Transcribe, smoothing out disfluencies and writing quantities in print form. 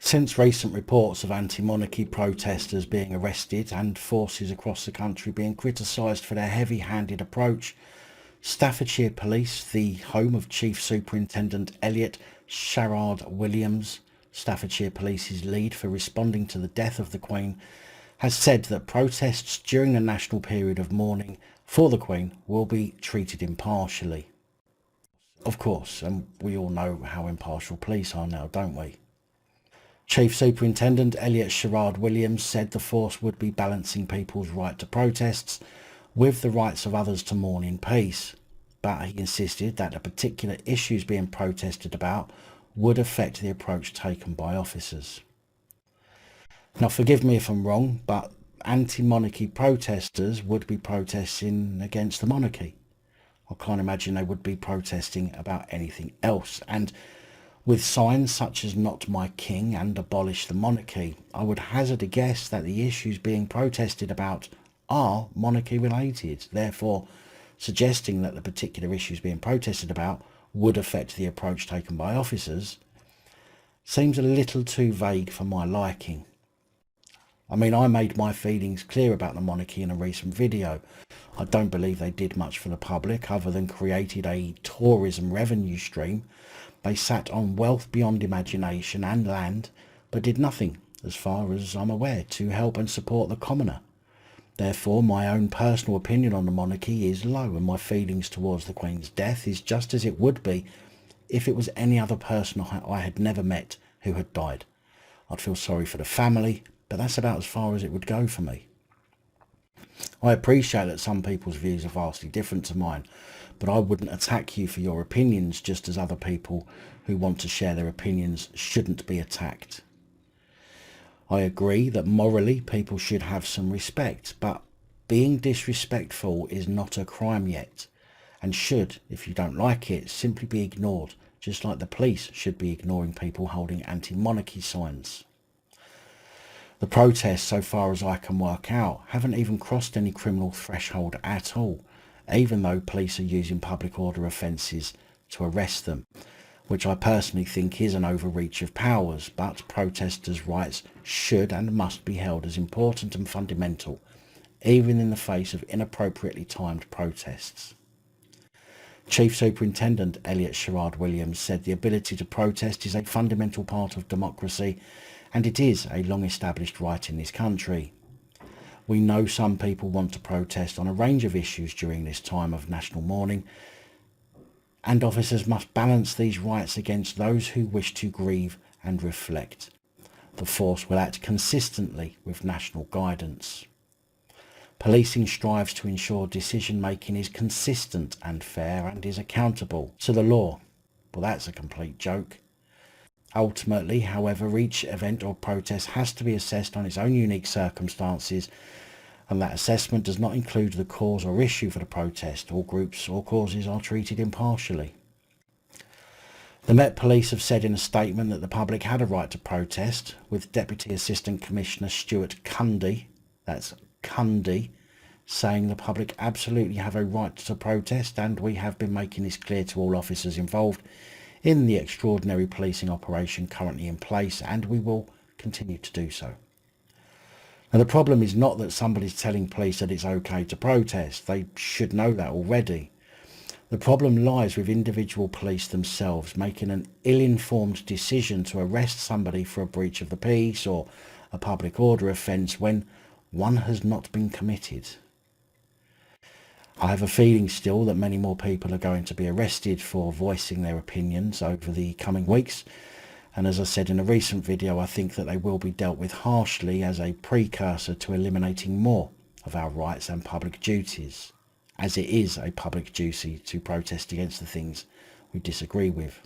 Since recent reports of anti-monarchy protesters being arrested and forces across the country being criticised for their heavy-handed approach, Staffordshire Police, the home of Chief Superintendent Elliot Sherard Williams, Staffordshire Police's lead for responding to the death of the Queen, has said that protests during the national period of mourning for the Queen will be treated impartially. Of course, and we all know how impartial police are now, don't we? Chief Superintendent Elliot Sherard Williams said the force would be balancing people's right to protests with the rights of others to mourn in peace, but he insisted that the particular issues being protested about would affect the approach taken by officers. Now, forgive me if I'm wrong, but anti-monarchy protesters would be protesting against the monarchy. I can't imagine they would be protesting about anything else, and with signs such as "Not My King" and "Abolish the Monarchy," I would hazard a guess that the issues being protested about are monarchy related, therefore suggesting that the particular issues being protested about would affect the approach taken by officers seems a little too vague for my liking. I mean, I made my feelings clear about the monarchy in a recent video. I don't believe they did much for the public other than created a tourism revenue stream. They sat on wealth beyond imagination and land, but did nothing, as far as I'm aware, to help and support the commoner. Therefore, my own personal opinion on the monarchy is low, and my feelings towards the Queen's death is just as it would be if it was any other person I had never met who had died. I'd feel sorry for the family, but that's about as far as it would go for me. I appreciate that some people's views are vastly different to mine, but I wouldn't attack you for your opinions, just as other people who want to share their opinions shouldn't be attacked. I agree that morally people should have some respect, but being disrespectful is not a crime yet, and should, if you don't like it, simply be ignored, just like the police should be ignoring people holding anti-monarchy signs. The protests, so far as I can work out, haven't even crossed any criminal threshold at all, even though police are using public order offences to arrest them, which I personally think is an overreach of powers, but protesters' rights should and must be held as important and fundamental, even in the face of inappropriately timed protests. Chief Superintendent Elliot Sherard Williams said the ability to protest is a fundamental part of democracy, and it is a long-established right in this country. We know some people want to protest on a range of issues during this time of national mourning, and officers must balance these rights against those who wish to grieve and reflect. The force will act consistently with national guidance. Policing strives to ensure decision-making is consistent and fair and is accountable to the law. Well, that's a complete joke. Ultimately, however, each event or protest has to be assessed on its own unique circumstances, and that assessment does not include the cause or issue for the protest. All groups or causes are treated impartially. The Met Police have said in a statement that the public had a right to protest, with Deputy Assistant Commissioner Stuart Cundy, that's Cundy, saying the public absolutely have a right to protest, and we have been making this clear to all officers involved in the extraordinary policing operation currently in place, and we will continue to do so. Now, the problem is not that somebody's telling police that it's okay to protest. They should know that already. The problem lies with individual police themselves making an ill-informed decision to arrest somebody for a breach of the peace or a public order offence when one has not been committed. I have a feeling still that many more people are going to be arrested for voicing their opinions over the coming weeks, and as I said in a recent video, I think that they will be dealt with harshly as a precursor to eliminating more of our rights and public duties, as it is a public duty to protest against the things we disagree with.